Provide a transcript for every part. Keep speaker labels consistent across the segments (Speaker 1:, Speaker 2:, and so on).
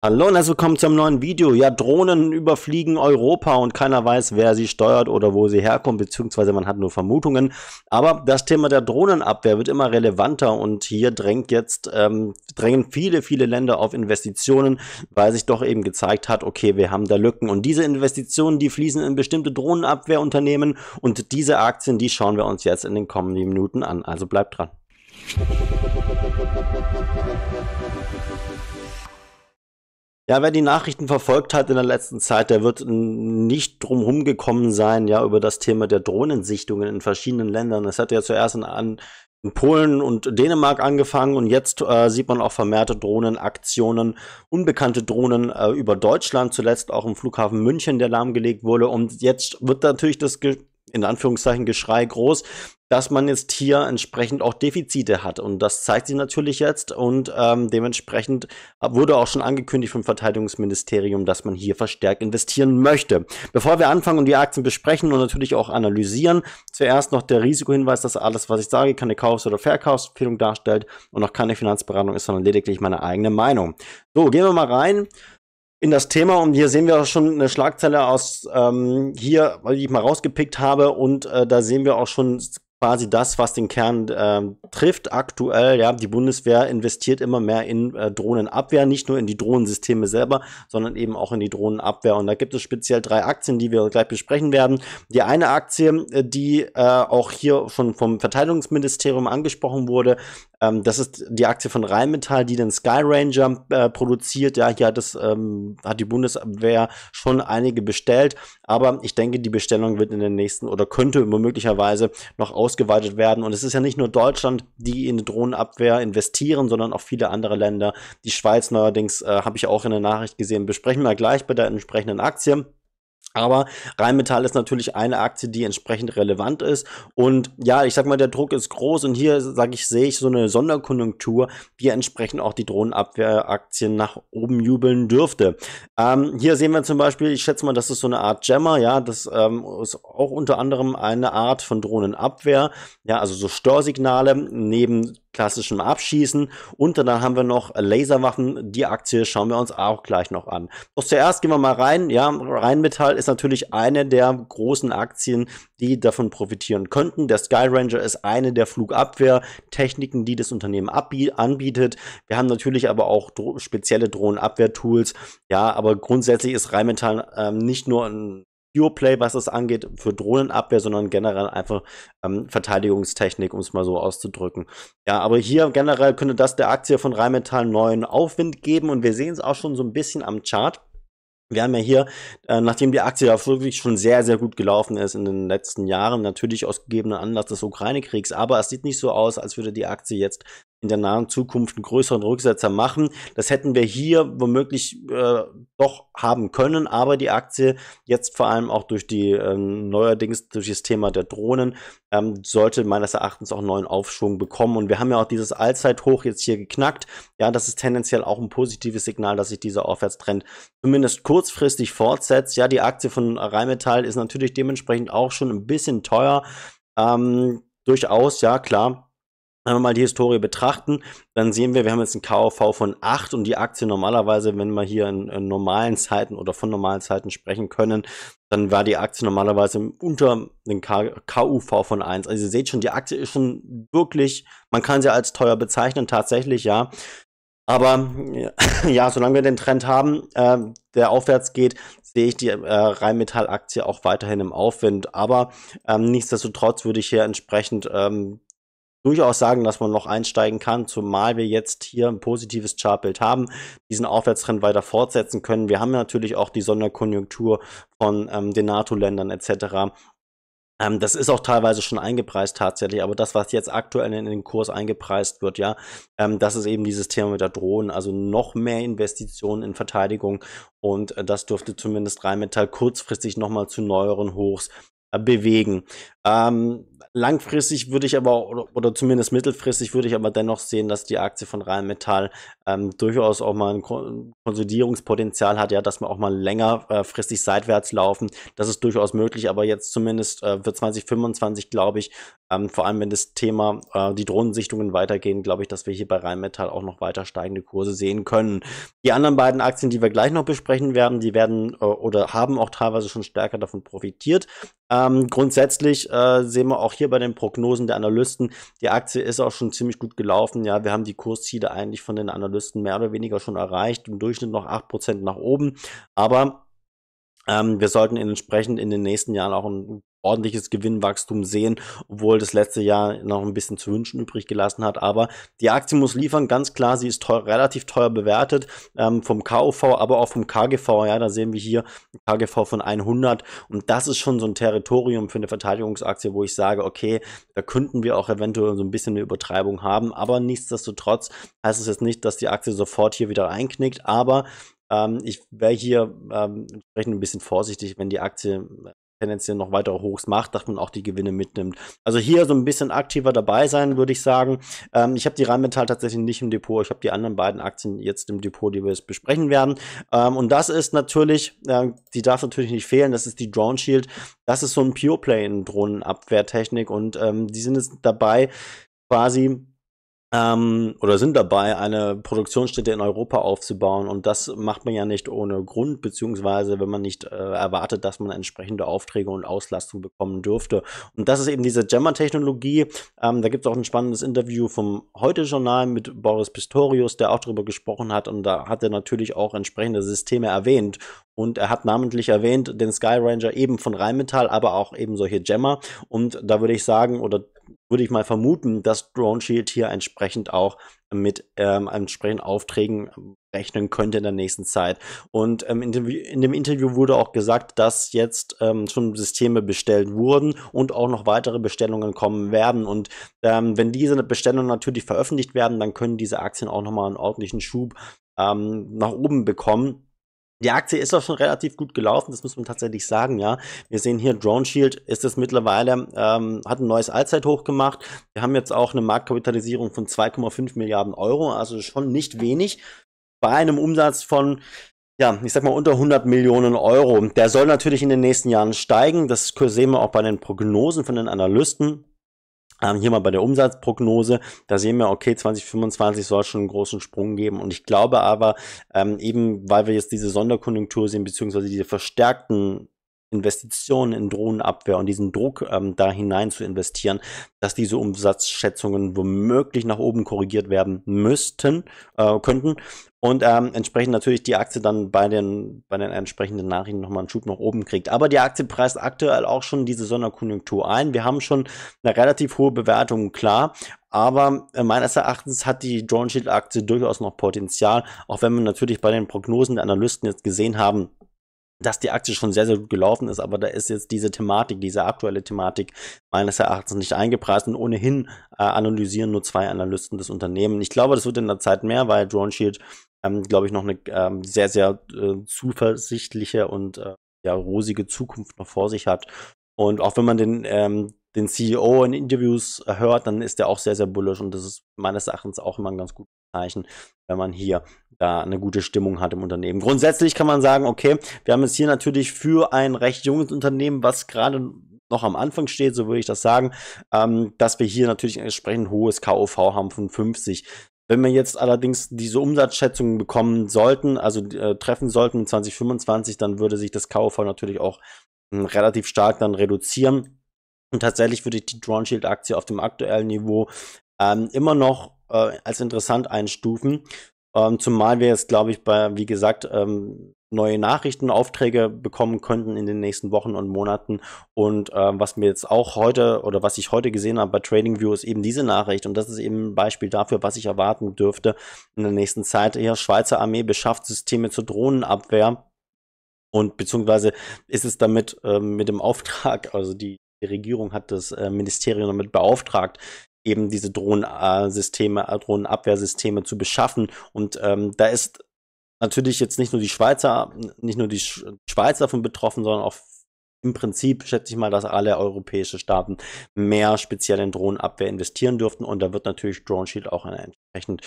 Speaker 1: Hallo und herzlich willkommen zu einem neuen Video. Ja, Drohnen überfliegen Europa und keiner weiß, wer sie steuert oder wo sie herkommen, beziehungsweise man hat nur Vermutungen. Aber das Thema der Drohnenabwehr wird immer relevanter und hier drängen viele Länder auf Investitionen, weil sich doch eben gezeigt hat, okay, wir haben da Lücken. Und diese Investitionen, die fließen in bestimmte Drohnenabwehrunternehmen und diese Aktien, die schauen wir uns jetzt in den kommenden Minuten an. Also bleibt dran. Ja, wer die Nachrichten verfolgt hat in der letzten Zeit, der wird nicht drum rumgekommen sein, ja, über das Thema der Drohnensichtungen in verschiedenen Ländern. Es hat ja zuerst in Polen und Dänemark angefangen und jetzt sieht man auch vermehrte Drohnenaktionen, unbekannte Drohnen über Deutschland, zuletzt auch im Flughafen München, der lahmgelegt wurde. Und jetzt wird natürlich das in Anführungszeichen Geschrei groß, dass man jetzt hier entsprechend auch Defizite hat. Und das zeigt sich natürlich jetzt und dementsprechend wurde auch schon angekündigt vom Verteidigungsministerium, dass man hier verstärkt investieren möchte. Bevor wir anfangen und die Aktien besprechen und natürlich auch analysieren, zuerst noch der Risikohinweis, dass alles, was ich sage, keine Kaufs- oder Verkaufsempfehlung darstellt und auch keine Finanzberatung ist, sondern lediglich meine eigene Meinung. So, gehen wir mal rein in das Thema und hier sehen wir auch schon eine Schlagzeile aus hier, weil ich mal rausgepickt habe und da sehen wir auch schon quasi das, was den Kern trifft aktuell. Ja, die Bundeswehr investiert immer mehr in Drohnenabwehr, nicht nur in die Drohnensysteme selber, sondern eben auch in die Drohnenabwehr. Und da gibt es speziell 3 Aktien, die wir gleich besprechen werden. Die eine Aktie, die auch hier schon vom Verteidigungsministerium angesprochen wurde, das ist die Aktie von Rheinmetall, die den Sky Ranger produziert. Ja, hier hat die Bundeswehr schon einige bestellt, aber ich denke, die Bestellung wird in den nächsten oder könnte möglicherweise noch ausgeweitet werden. Und es ist ja nicht nur Deutschland, die in die Drohnenabwehr investieren, sondern auch viele andere Länder. Die Schweiz neuerdings, habe ich auch in der Nachricht gesehen, besprechen wir gleich bei der entsprechenden Aktie. Aber Rheinmetall ist natürlich eine Aktie, die entsprechend relevant ist. Und ja, ich sag mal, der Druck ist groß. Und hier, sehe ich so eine Sonderkonjunktur, die entsprechend auch die Drohnenabwehraktien nach oben jubeln dürfte. Hier sehen wir zum Beispiel, ich schätze mal, das ist so eine Art Jammer. Ja, das ist auch unter anderem eine Art von Drohnenabwehr. Ja, also so Störsignale neben klassischem Abschießen. Und dann haben wir noch Laserwaffen. Die Aktie schauen wir uns auch gleich noch an. Doch zuerst gehen wir mal rein. Ja, Rheinmetall ist natürlich eine der großen Aktien, die davon profitieren könnten. Der Sky Ranger ist eine der Flugabwehrtechniken, die das Unternehmen anbietet. Wir haben natürlich aber auch spezielle Drohnenabwehr-Tools. Ja, aber grundsätzlich ist Rheinmetall nicht nur ein Pure Play, was das angeht, für Drohnenabwehr, sondern generell einfach Verteidigungstechnik, um es mal so auszudrücken. Ja, aber hier generell könnte das der Aktie von Rheinmetall neuen Aufwind geben und wir sehen es auch schon so ein bisschen am Chart. Wir haben ja hier, nachdem die Aktie ja wirklich schon sehr gut gelaufen ist in den letzten Jahren, natürlich aus gegebenem Anlass des Ukraine-Kriegs, aber es sieht nicht so aus, als würde die Aktie jetzt in der nahen Zukunft einen größeren Rücksetzer machen. Das hätten wir hier womöglich doch haben können, aber die Aktie jetzt vor allem auch durch die neuerdings durch das Thema der Drohnen sollte meines Erachtens auch einen neuen Aufschwung bekommen. Und wir haben ja auch dieses Allzeithoch jetzt hier geknackt. Ja, das ist tendenziell auch ein positives Signal, dass sich dieser Aufwärtstrend zumindest kurzfristig fortsetzt. Ja, die Aktie von Rheinmetall ist natürlich dementsprechend auch schon ein bisschen teuer. Durchaus, ja, klar. Wenn wir mal die Historie betrachten, dann sehen wir haben jetzt einen KOV von 8 und die Aktie normalerweise, wenn wir hier in normalen Zeiten oder von normalen Zeiten sprechen können, dann war die Aktie normalerweise unter den KUV von 1. Also ihr seht schon, die Aktie ist schon wirklich, man kann sie als teuer bezeichnen, tatsächlich, ja. Aber ja, solange wir den Trend haben, der aufwärts geht, sehe ich die Rheinmetall-Aktie auch weiterhin im Aufwind. Aber nichtsdestotrotz würde ich hier entsprechend durchaus sagen, dass man noch einsteigen kann, zumal wir jetzt hier ein positives Chartbild haben, diesen Aufwärtstrend weiter fortsetzen können. Wir haben natürlich auch die Sonderkonjunktur von den NATO-Ländern etc. Das ist auch teilweise schon eingepreist tatsächlich, aber das, was jetzt aktuell in den Kurs eingepreist wird, ja, das ist eben dieses Thema mit der Drohnen, also noch mehr Investitionen in Verteidigung und das dürfte zumindest Rheinmetall kurzfristig nochmal zu neueren Hochs bewegen. Langfristig würde ich aber, oder zumindest mittelfristig würde ich aber dennoch sehen, dass die Aktie von Rheinmetall durchaus auch mal ein Konsolidierungspotenzial hat, ja, dass wir auch mal längerfristig seitwärts laufen. Das ist durchaus möglich, aber jetzt zumindest für 2025 glaube ich, vor allem wenn das Thema die Drohnensichtungen weitergehen, glaube ich, dass wir hier bei Rheinmetall auch noch weiter steigende Kurse sehen können. Die anderen beiden Aktien, die wir gleich noch besprechen werden, die werden oder haben auch teilweise schon stärker davon profitiert. Grundsätzlich sehen wir auch hier bei den Prognosen der Analysten, die Aktie ist auch schon ziemlich gut gelaufen. Ja, wir haben die Kursziele eigentlich von den Analysten mehr oder weniger schon erreicht, im Durchschnitt noch 8% nach oben. Aber wir sollten entsprechend in den nächsten Jahren auch ein ordentliches Gewinnwachstum sehen, obwohl das letzte Jahr noch ein bisschen zu wünschen übrig gelassen hat. Aber die Aktie muss liefern, ganz klar, sie ist relativ teuer bewertet, vom KUV, aber auch vom KGV. Ja, da sehen wir hier ein KGV von 100 und das ist schon so ein Territorium für eine Verteidigungsaktie, wo ich sage, okay, da könnten wir auch eventuell so ein bisschen eine Übertreibung haben, aber nichtsdestotrotz heißt es jetzt nicht, dass die Aktie sofort hier wieder einknickt, aber ich wäre hier entsprechend ein bisschen vorsichtig, wenn die Aktie tendenziell noch weitere Hochs macht, dass man auch die Gewinne mitnimmt. Also hier so ein bisschen aktiver dabei sein, würde ich sagen. Ich habe die Rheinmetall tatsächlich nicht im Depot. Ich habe die anderen beiden Aktien jetzt im Depot, die wir jetzt besprechen werden. Und das ist natürlich, die darf natürlich nicht fehlen, das ist die Drone Shield. Das ist so ein Pure Play in Drohnenabwehrtechnik und die sind jetzt dabei, quasi oder sind dabei, eine Produktionsstätte in Europa aufzubauen. Und das macht man ja nicht ohne Grund, beziehungsweise wenn man nicht erwartet, dass man entsprechende Aufträge und Auslastung bekommen dürfte. Und das ist eben diese Jammer-Technologie. Da gibt es auch ein spannendes Interview vom Heute-Journal mit Boris Pistorius, der auch darüber gesprochen hat. Und da hat er natürlich auch entsprechende Systeme erwähnt. Und er hat namentlich erwähnt den Sky Ranger eben von Rheinmetall, aber auch eben solche Jammer. Und da würde ich sagen, oder würde ich mal vermuten, dass Drone Shield hier entsprechend auch mit entsprechenden Aufträgen rechnen könnte in der nächsten Zeit. Und in dem Interview wurde auch gesagt, dass jetzt schon Systeme bestellt wurden und auch noch weitere Bestellungen kommen werden. Und wenn diese Bestellungen natürlich veröffentlicht werden, dann können diese Aktien auch nochmal einen ordentlichen Schub nach oben bekommen. Die Aktie ist auch schon relativ gut gelaufen, das muss man tatsächlich sagen, ja. Wir sehen hier, Drone Shield ist es mittlerweile, hat ein neues Allzeithoch gemacht. Wir haben jetzt auch eine Marktkapitalisierung von 2,5 Milliarden Euro, also schon nicht wenig. Bei einem Umsatz von, ja, ich sag mal unter 100 Millionen Euro. Der soll natürlich in den nächsten Jahren steigen, das sehen wir auch bei den Prognosen von den Analysten. Hier mal bei der Umsatzprognose, da sehen wir, okay, 2025 soll schon einen großen Sprung geben und ich glaube aber, eben weil wir jetzt diese Sonderkonjunktur sehen, beziehungsweise diese verstärkten Investitionen in Drohnenabwehr und diesen Druck da hinein zu investieren, dass diese Umsatzschätzungen womöglich nach oben korrigiert werden könnten und entsprechend natürlich die Aktie dann bei den entsprechenden Nachrichten nochmal einen Schub nach oben kriegt. Aber die Aktie preist aktuell auch schon diese Sonderkonjunktur ein. Wir haben schon eine relativ hohe Bewertung, klar. Aber meines Erachtens hat die Drone Shield Aktie durchaus noch Potenzial, auch wenn wir natürlich bei den Prognosen der Analysten jetzt gesehen haben, dass die Aktie schon sehr, sehr gut gelaufen ist, aber da ist jetzt diese Thematik, diese aktuelle Thematik meines Erachtens nicht eingepreist und ohnehin analysieren nur 2 Analysten das Unternehmen. Ich glaube, das wird in der Zeit mehr, weil Drone Shield, glaube ich, noch eine sehr, sehr zuversichtliche und ja, rosige Zukunft noch vor sich hat. Und auch wenn man den CEO in Interviews hört, dann ist der auch sehr, sehr bullish und das ist meines Erachtens auch immer ein ganz gutes Zeichen, wenn man hier da eine gute Stimmung hat im Unternehmen. Grundsätzlich kann man sagen, okay, wir haben jetzt hier natürlich für ein recht junges Unternehmen, was gerade noch am Anfang steht, so würde ich das sagen, dass wir hier natürlich ein entsprechend hohes KUV haben von 50. Wenn wir jetzt allerdings diese Umsatzschätzungen bekommen sollten, also treffen sollten in 2025, dann würde sich das KUV natürlich auch relativ stark dann reduzieren. Und tatsächlich würde ich die Drone Shield Aktie auf dem aktuellen Niveau immer noch als interessant einstufen. Zumal wir jetzt, glaube ich, wie gesagt, neue Nachrichtenaufträge bekommen könnten in den nächsten Wochen und Monaten. Und was mir jetzt auch heute oder was ich heute gesehen habe bei TradingView ist eben diese Nachricht. Und das ist eben ein Beispiel dafür, was ich erwarten dürfte in der nächsten Zeit. Hier, Schweizer Armee beschafft Systeme zur Drohnenabwehr. Und beziehungsweise ist es damit mit dem Auftrag, also die Regierung hat das Ministerium damit beauftragt, eben diese Drohnenabwehrsysteme zu beschaffen. Und da ist natürlich jetzt nicht nur die Schweiz davon betroffen, sondern auch im Prinzip schätze ich mal, dass alle europäische Staaten mehr speziell in Drohnenabwehr investieren dürften und da wird natürlich Drone Shield auch ein entsprechend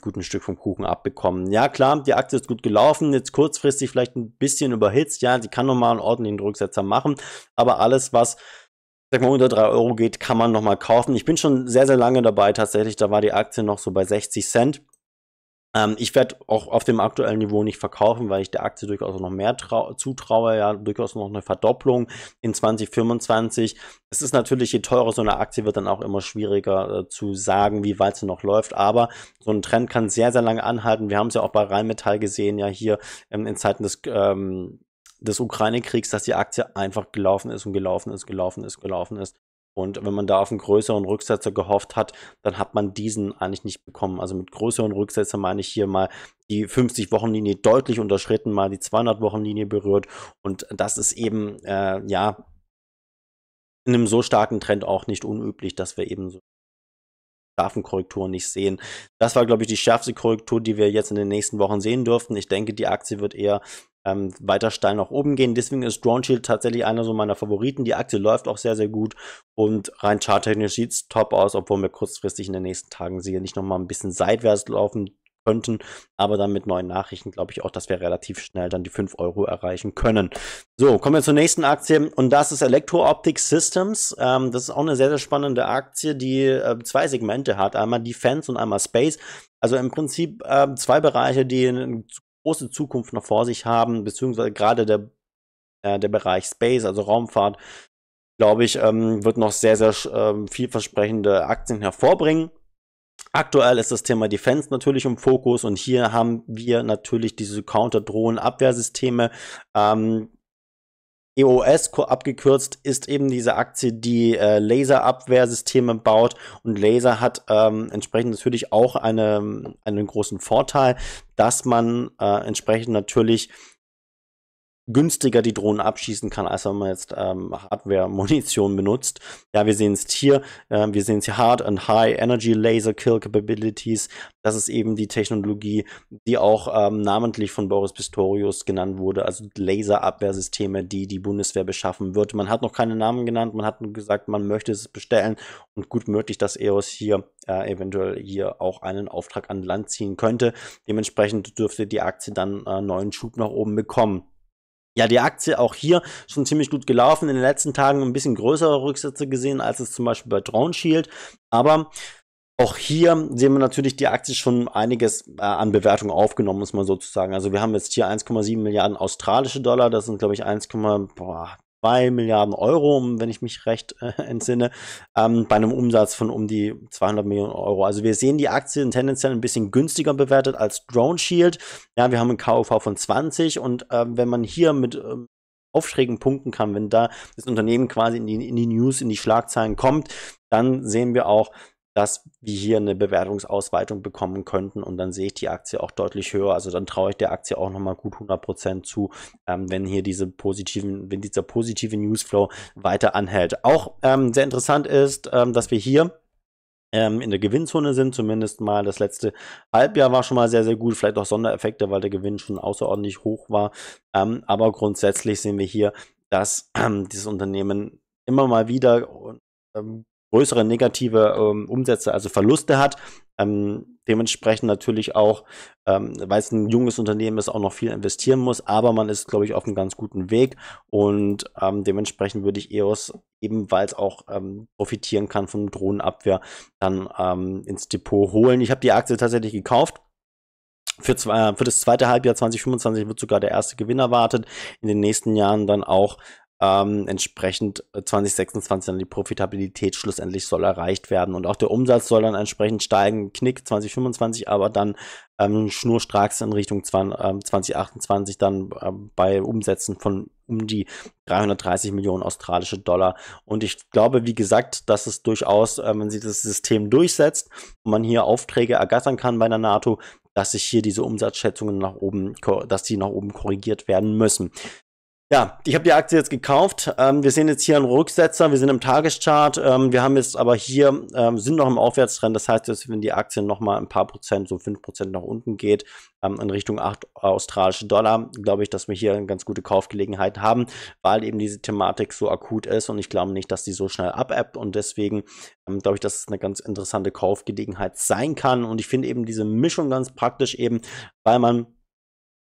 Speaker 1: guten Stück vom Kuchen abbekommen. Ja klar, die Aktie ist gut gelaufen, jetzt kurzfristig vielleicht ein bisschen überhitzt, ja, sie kann nochmal einen ordentlichen Rücksetzer machen, aber alles, was sag mal, unter 3 Euro geht, kann man nochmal kaufen. Ich bin schon sehr, sehr lange dabei tatsächlich, da war die Aktie noch so bei 60 Cent. Ich werde auch auf dem aktuellen Niveau nicht verkaufen, weil ich der Aktie durchaus noch mehr zutraue, ja, durchaus noch eine Verdopplung in 2025. Es ist natürlich, je teurer so eine Aktie wird, dann auch immer schwieriger zu sagen, wie weit sie noch läuft, aber so ein Trend kann sehr, sehr lange anhalten. Wir haben es ja auch bei Rheinmetall gesehen, ja hier in Zeiten des Ukraine-Kriegs, dass die Aktie einfach gelaufen ist und gelaufen ist, gelaufen ist, gelaufen ist. Und wenn man da auf einen größeren Rücksetzer gehofft hat, dann hat man diesen eigentlich nicht bekommen. Also mit größeren Rücksetzer meine ich hier mal die 50-Wochen-Linie deutlich unterschritten, mal die 200-Wochen-Linie berührt. Und das ist eben, ja, in einem so starken Trend auch nicht unüblich, dass wir eben so scharfen Korrekturen nicht sehen. Das war, glaube ich, die schärfste Korrektur, die wir jetzt in den nächsten Wochen sehen dürften. Ich denke, die Aktie wird eher weiter steil nach oben gehen. Deswegen ist Drone Shield tatsächlich einer so meiner Favoriten. Die Aktie läuft auch sehr, sehr gut und rein charttechnisch sieht es top aus, obwohl wir kurzfristig in den nächsten Tagen sicherlich noch mal ein bisschen seitwärts laufen könnten, aber dann mit neuen Nachrichten glaube ich auch, dass wir relativ schnell dann die 5 Euro erreichen können. So, kommen wir zur nächsten Aktie und das ist Electro-Optic Systems. Das ist auch eine sehr, sehr spannende Aktie, die zwei Segmente hat, einmal Defense und einmal Space. Also im Prinzip zwei Bereiche, die eine große Zukunft noch vor sich haben, beziehungsweise gerade der Bereich Space, also Raumfahrt, glaube ich, wird noch sehr, sehr vielversprechende Aktien hervorbringen. Aktuell ist das Thema Defense natürlich im Fokus und hier haben wir natürlich diese Counter-Drohnen-Abwehrsysteme. EOS abgekürzt ist eben diese Aktie, die Laserabwehrsysteme baut und Laser hat entsprechend natürlich auch einen großen Vorteil, dass man entsprechend natürlich günstiger die Drohnen abschießen kann, als wenn man jetzt Hardware-Munition benutzt. Ja, wir sehen es hier, Hard and High Energy Laser Kill Capabilities. Das ist eben die Technologie, die auch namentlich von Boris Pistorius genannt wurde, also Laserabwehrsysteme, die die Bundeswehr beschaffen wird. Man hat noch keine Namen genannt, man hat nur gesagt, man möchte es bestellen und gut möglich, dass EOS hier eventuell hier auch einen Auftrag an Land ziehen könnte. Dementsprechend dürfte die Aktie dann neuen Schub nach oben bekommen. Ja, die Aktie auch hier schon ziemlich gut gelaufen. In den letzten Tagen ein bisschen größere Rücksätze gesehen, als es zum Beispiel bei Drone Shield. Aber auch hier sehen wir natürlich die Aktie schon einiges an Bewertung aufgenommen, muss man sozusagen. Also wir haben jetzt hier 1,7 Milliarden australische Dollar. Das sind, glaube ich, 1,2 Milliarden Euro, wenn ich mich recht entsinne, bei einem Umsatz von um die 200 Millionen Euro. Also wir sehen die Aktien tendenziell ein bisschen günstiger bewertet als Drone Shield. Ja, wir haben einen KUV von 20 und wenn man hier mit Aufschlägen punkten kann, wenn da das Unternehmen quasi in die News, in die Schlagzeilen kommt, dann sehen wir auch, dass wir hier eine Bewertungsausweitung bekommen könnten und dann sehe ich die Aktie auch deutlich höher. Also dann traue ich der Aktie auch nochmal gut 100% zu, wenn hier dieser positive Newsflow weiter anhält. Auch sehr interessant ist, dass wir hier in der Gewinnzone sind, zumindest mal das letzte Halbjahr war schon mal sehr, sehr gut, vielleicht auch Sondereffekte, weil der Gewinn schon außerordentlich hoch war, aber grundsätzlich sehen wir hier, dass dieses Unternehmen immer mal wieder größere negative Umsätze, also Verluste hat. Dementsprechend natürlich auch, weil es ein junges Unternehmen ist, auch noch viel investieren muss, aber man ist, glaube ich, auf einem ganz guten Weg und dementsprechend würde ich EOS ebenfalls auch profitieren kann von Drohnenabwehr dann ins Depot holen. Ich habe die Aktie tatsächlich gekauft. Für das zweite Halbjahr 2025 wird sogar der erste Gewinn erwartet. In den nächsten Jahren dann auch entsprechend 2026 dann die Profitabilität schlussendlich soll erreicht werden und auch der Umsatz soll dann entsprechend steigen, Knick 2025, aber dann schnurstracks in Richtung 2028 dann bei Umsätzen von um die 330 Millionen australische Dollar. Und ich glaube, wie gesagt, dass es durchaus, wenn sich das System durchsetzt und man hier Aufträge ergattern kann bei der NATO, dass sich hier diese Umsatzschätzungen nach oben korrigiert werden müssen. Ja, ich habe die Aktie jetzt gekauft. Wir sehen jetzt hier einen Rücksetzer. Wir sind im Tageschart. Wir haben jetzt aber hier, sind noch im Aufwärtstrend. Das heißt, dass wenn die Aktie noch mal ein paar Prozent, so 5% nach unten geht, in Richtung 8 australische Dollar, glaube ich, dass wir hier eine ganz gute Kaufgelegenheit haben, weil eben diese Thematik so akut ist und ich glaube nicht, dass die so schnell abebbt und deswegen glaube ich, dass es eine ganz interessante Kaufgelegenheit sein kann und ich finde eben diese Mischung ganz praktisch eben, weil man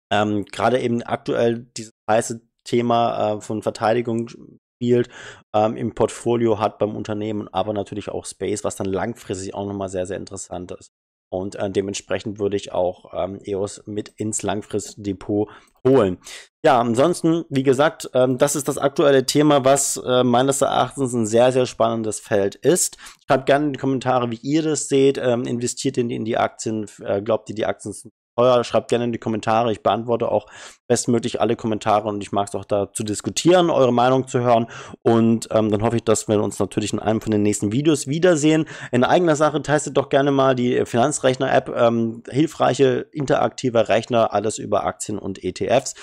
Speaker 1: gerade eben aktuell dieses heiße Thema von Verteidigung spielt, im Portfolio hat beim Unternehmen, aber natürlich auch Space, was dann langfristig auch nochmal sehr, sehr interessant ist. Und dementsprechend würde ich auch EOS mit ins Langfristdepot holen. Ja, ansonsten, wie gesagt, das ist das aktuelle Thema, was meines Erachtens ein sehr, sehr spannendes Feld ist. Schreibt gerne in die Kommentare, wie ihr das seht. Investiert in die Aktien, glaubt ihr, die Aktien sind teuer? Schreibt gerne in die Kommentare. Ich beantworte auch bestmöglich alle Kommentare und ich mag es auch da zu diskutieren, eure Meinung zu hören. Und dann hoffe ich, dass wir uns natürlich in einem von den nächsten Videos wiedersehen. In eigener Sache testet doch gerne mal die Finanzrechner-App. Hilfreiche, interaktiver Rechner, alles über Aktien und ETFs.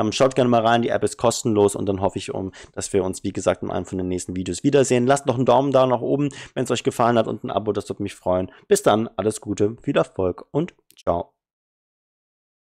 Speaker 1: Schaut gerne mal rein, die App ist kostenlos und dann hoffe ich, dass wir uns, wie gesagt, in einem von den nächsten Videos wiedersehen. Lasst noch einen Daumen da nach oben, wenn es euch gefallen hat und ein Abo, das würde mich freuen. Bis dann, alles Gute, viel Erfolg und ciao.